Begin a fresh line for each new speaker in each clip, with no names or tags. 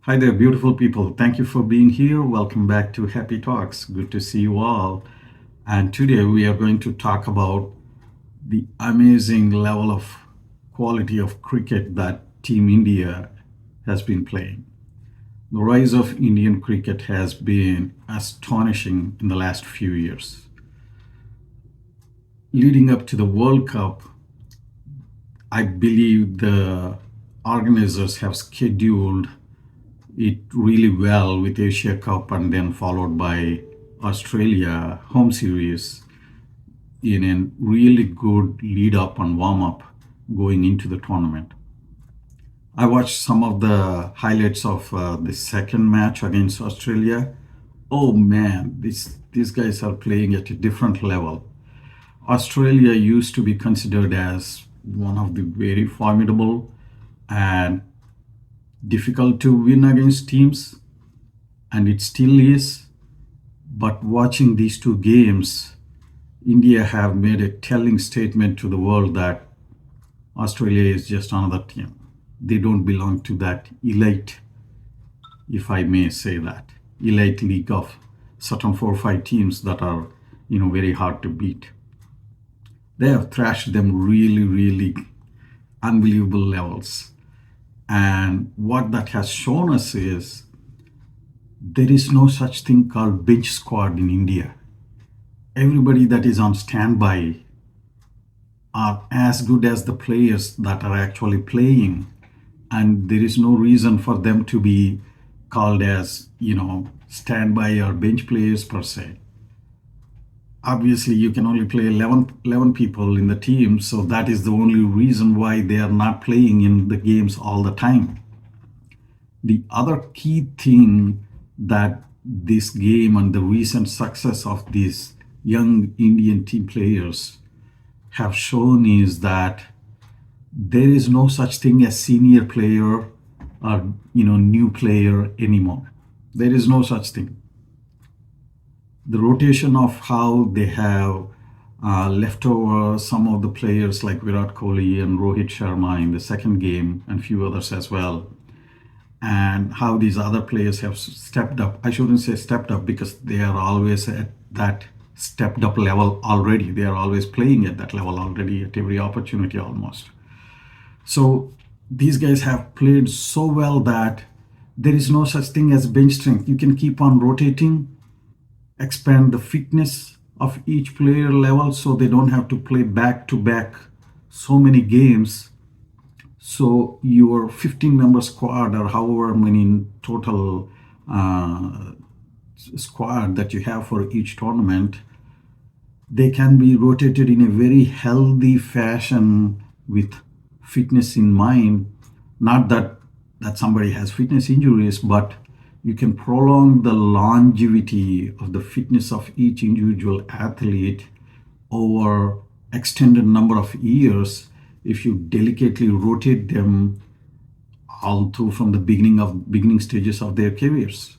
Hi there, beautiful people. Thank you for being here. Welcome back to Happy Talks. Good to see you all. And today we are going to talk about the amazing level of quality of cricket that Team India has been playing. The rise of Indian cricket has been astonishing in the last few years. Leading up to the World Cup, I believe the organizers have scheduled it really well with Asia Cup and then followed by Australia home series in a really good lead up and warm up going into the tournament. I watched some of the highlights of the second match against Australia. Oh man, these guys are playing at a different level. Australia used to be considered as one of the very formidable and difficult to win against teams, and it still is. But watching these two games, India have made a telling statement to the world that Australia is just another team. They don't belong to that elite, if I may say that, elite league of certain 4 or 5 teams that are, very hard to beat. They have thrashed them really, really unbelievable levels. And what that has shown us is there is no such thing called bench squad in India. Everybody that is on standby are as good as the players that are actually playing, and there is no reason for them to be called as, standby or bench players per se. Obviously, you can only play 11 people in the team, so that is the only reason why they are not playing in the games all the time. The other key thing that this game and the recent success of these young Indian team players have shown is that there is no such thing as senior player or new player anymore. There is no such thing. The rotation of how they have left over some of the players like Virat Kohli and Rohit Sharma in the second game and few others as well, and how these other players have stepped up. I shouldn't say stepped up because they are always at that stepped up level already. They are always playing at that level already at every opportunity almost. So these guys have played so well that there is no such thing as bench strength. You can keep on rotating, expand the fitness of each player level so they don't have to play back to back so many games. So your 15-member squad or however many total squad that you have for each tournament, they can be rotated in a very healthy fashion with fitness in mind. Not that somebody has fitness injuries, but you can prolong the longevity of the fitness of each individual athlete over extended number of years if you delicately rotate them all through from the beginning stages of their careers.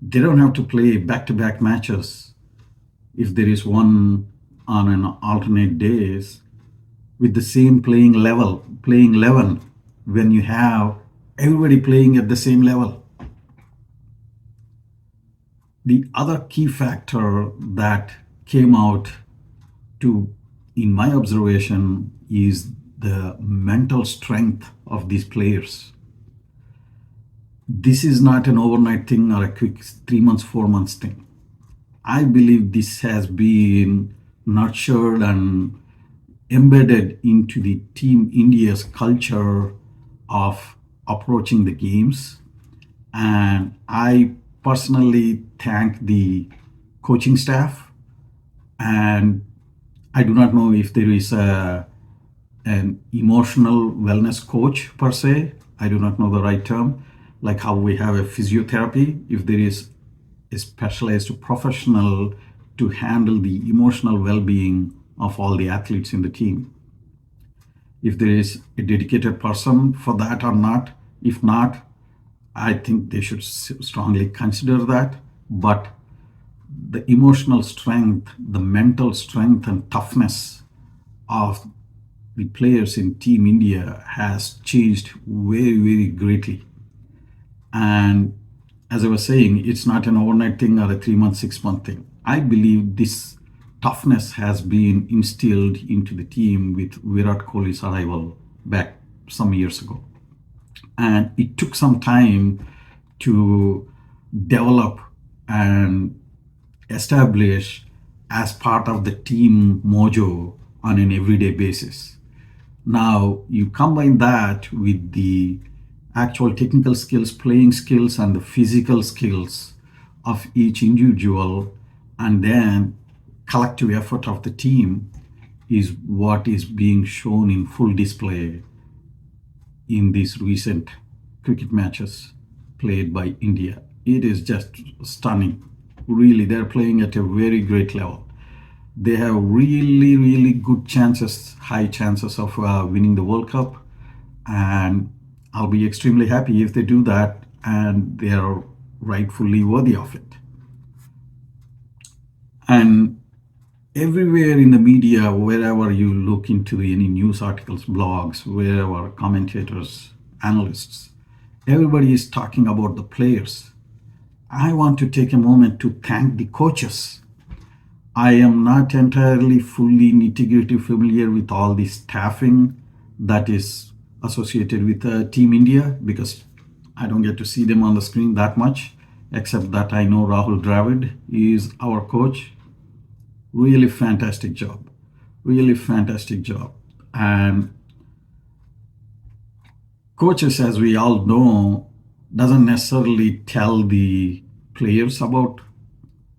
They don't have to play back-to-back matches if there is one on an alternate days with the same playing 11 when you have everybody playing at the same level. The other key factor that came out in my observation is the mental strength of these players. This is not an overnight thing or a quick 3 months, 4 months thing. I believe this has been nurtured and embedded into the Team India's culture of approaching the games. And I personally thank the coaching staff, and I do not know if there is an emotional wellness coach per se. I do not know the right term, like how we have a physiotherapy. If there is a specialized professional to handle the emotional well-being of all the athletes in the team. If there is a dedicated person for that or not. If not, I think they should strongly consider that. But the emotional strength, the mental strength and toughness of the players in Team India has changed very, very greatly. And as I was saying, it's not an overnight thing or a 3 month, 6 month thing. I believe this toughness has been instilled into the team with Virat Kohli's arrival back some years ago. And it took some time to develop and establish as part of the team mojo on an everyday basis. Now, you combine that with the actual technical skills, playing skills, and the physical skills of each individual, and then collective effort of the team is what is being shown in full display in these recent cricket matches played by India. It is just stunning. Really, they're playing at a very great level. They have really, really good chances, high chances of winning the World Cup. And I'll be extremely happy if they do that, and they are rightfully worthy of it. And everywhere in the media, wherever you look into any news articles, blogs, wherever commentators, analysts, everybody is talking about the players. I want to take a moment to thank the coaches. I am not entirely fully nitty-gritty familiar with all the staffing that is associated with Team India, because I don't get to see them on the screen that much, except that I know Rahul Dravid is our coach. Really fantastic job. Really fantastic job. And coaches, as we all know, doesn't necessarily tell the players about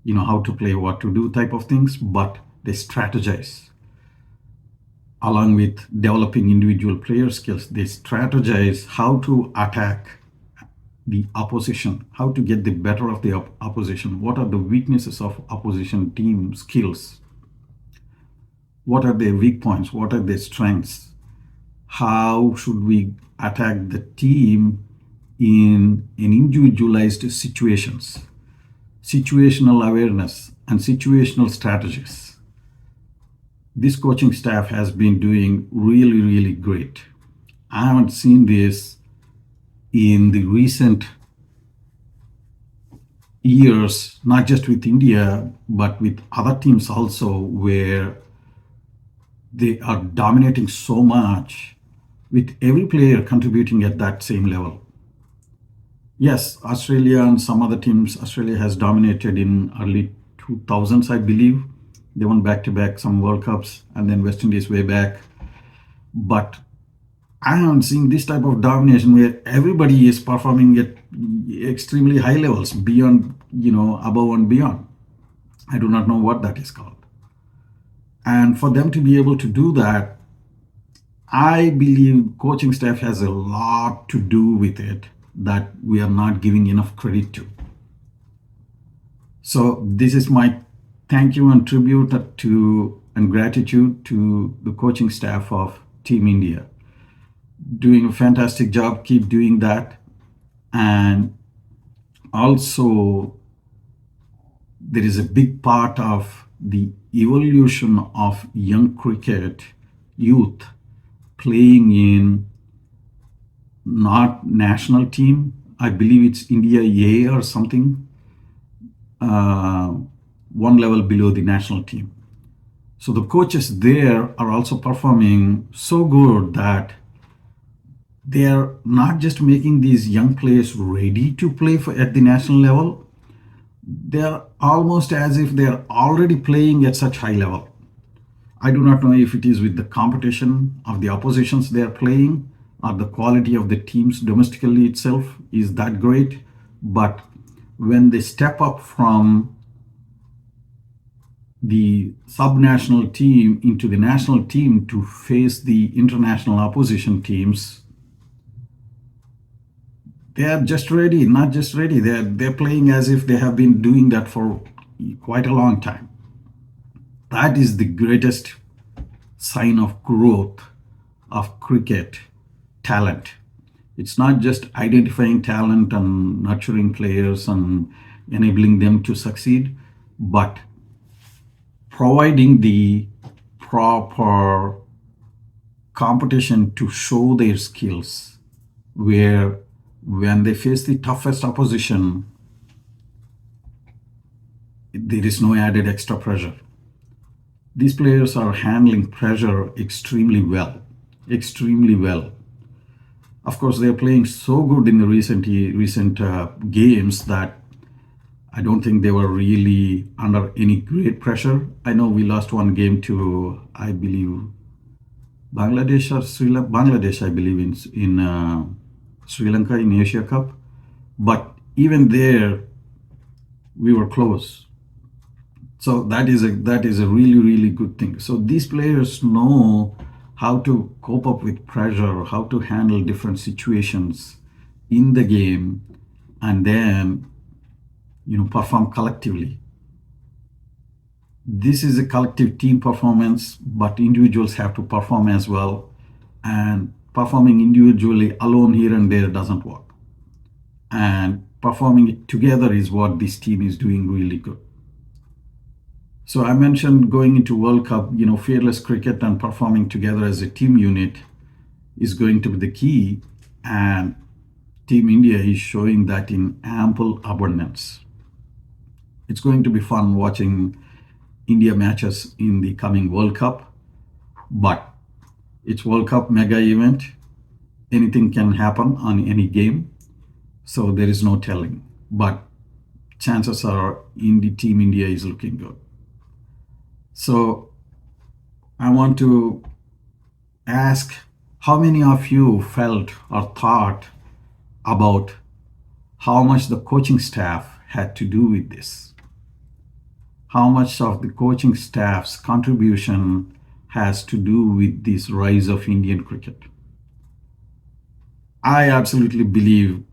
how to play, what to do type of things, but they strategize. Along with developing individual player skills, they strategize how to attack the opposition, how to get the better of the opposition, what are the weaknesses of opposition team skills, what are their weak points, what are their strengths, how should we attack the team in individualized situations, situational awareness, and situational strategies. This coaching staff has been doing really, really great. I haven't seen this in the recent years, not just with India, but with other teams also, where they are dominating so much with every player contributing at that same level. Yes, Australia and some other teams, Australia has dominated in early 2000s, I believe. They won back-to-back some World Cups, and then West Indies way back. But I haven't seen this type of domination where everybody is performing at extremely high levels, beyond, above and beyond. I do not know what that is called. And for them to be able to do that, I believe coaching staff has a lot to do with it that we are not giving enough credit to. So this is my thank you and tribute to and gratitude to the coaching staff of Team India. Doing a fantastic job, keep doing that. And also, there is a big part of the evolution of young cricket youth playing in not national team. I believe it's India A or something, one level below the national team. So the coaches there are also performing so good that they are not just making these young players ready to play at the national level, they are almost as if they are already playing at such high level. I do not know if it is with the competition of the oppositions they are playing or the quality of the teams domestically itself is that great. But when they step up from the sub-national team into the national team to face the international opposition teams, they are just ready, not just ready. They're playing as if they have been doing that for quite a long time. That is the greatest sign of growth of cricket talent. It's not just identifying talent and nurturing players and enabling them to succeed, but providing the proper competition to show their skills, where when they face the toughest opposition, there is no added extra pressure. These players are handling pressure extremely well. Extremely well. Of course, they are playing so good in the recent games that I don't think they were really under any great pressure. I know we lost one game to, I believe, Bangladesh or Sri Lanka. Bangladesh, I believe, in Sri Lanka in Asia Cup. But even there, we were close. So that is a really good thing. So these players know how to cope up with pressure, how to handle different situations in the game, and then perform collectively. This is a collective team performance, but individuals have to perform as well. And performing individually alone here and there doesn't work. And performing it together is what this team is doing really good. So I mentioned going into World Cup, fearless cricket and performing together as a team unit is going to be the key. And Team India is showing that in ample abundance. It's going to be fun watching India matches in the coming World Cup, but it's World Cup mega event. Anything can happen on any game, so there is no telling. But chances are Team India is looking good. So I want to ask, how many of you felt or thought about how much the coaching staff had to do with this? How much of the coaching staff's contribution has to do with this rise of Indian cricket? I absolutely believe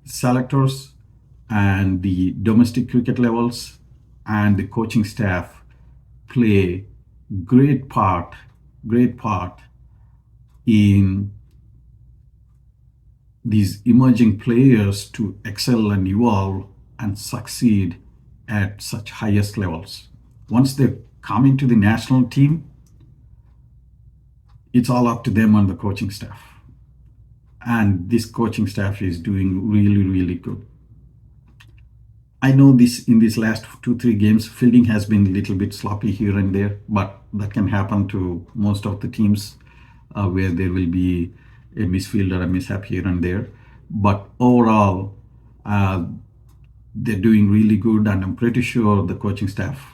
selectors and the domestic cricket levels and the coaching staff play great part in these emerging players to excel and evolve and succeed at such highest levels. Once they come into the national team, it's all up to them and the coaching staff. And this coaching staff is doing really good. I know in these last 2-3 games, fielding has been a little bit sloppy here and there, but that can happen to most of the teams where there will be a misfield or a mishap here and there. But overall, they're doing really good, and I'm pretty sure the coaching staff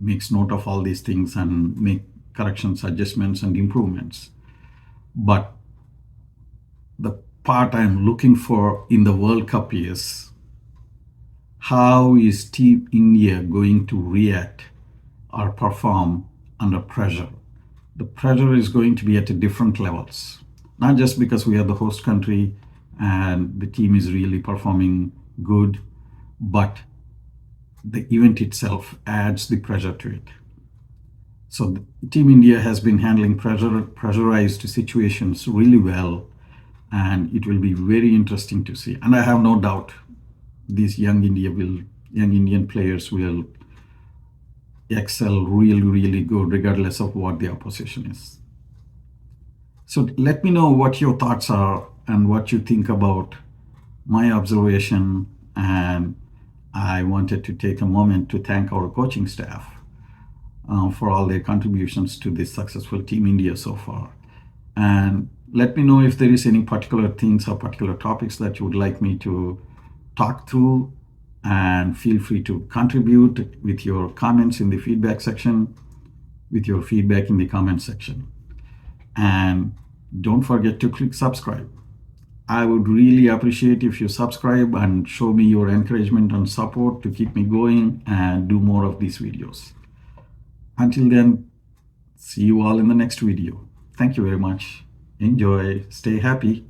makes note of all these things and make corrections, adjustments, and improvements. But the part I'm looking for in the World Cup is, how is Team India going to react or perform under pressure? The pressure is going to be at different levels, not just because we are the host country and the team is really performing good, but the event itself adds the pressure to it. So Team India has been handling pressurized situations really well, and it will be very interesting to see. And I have no doubt these young Indian players will excel really good regardless of what the opposition is. So let me know what your thoughts are and what you think about my observation. And I wanted to take a moment to thank our coaching staff for all their contributions to this successful Team India so far. And let me know if there is any particular things or particular topics that you would like me to talk through, and feel free to contribute with your comments in the feedback section, with your feedback in the comment section. And don't forget to click subscribe. I would really appreciate if you subscribe and show me your encouragement and support to keep me going and do more of these videos. Until then, see you all in the next video. Thank you very much. Enjoy. Stay happy.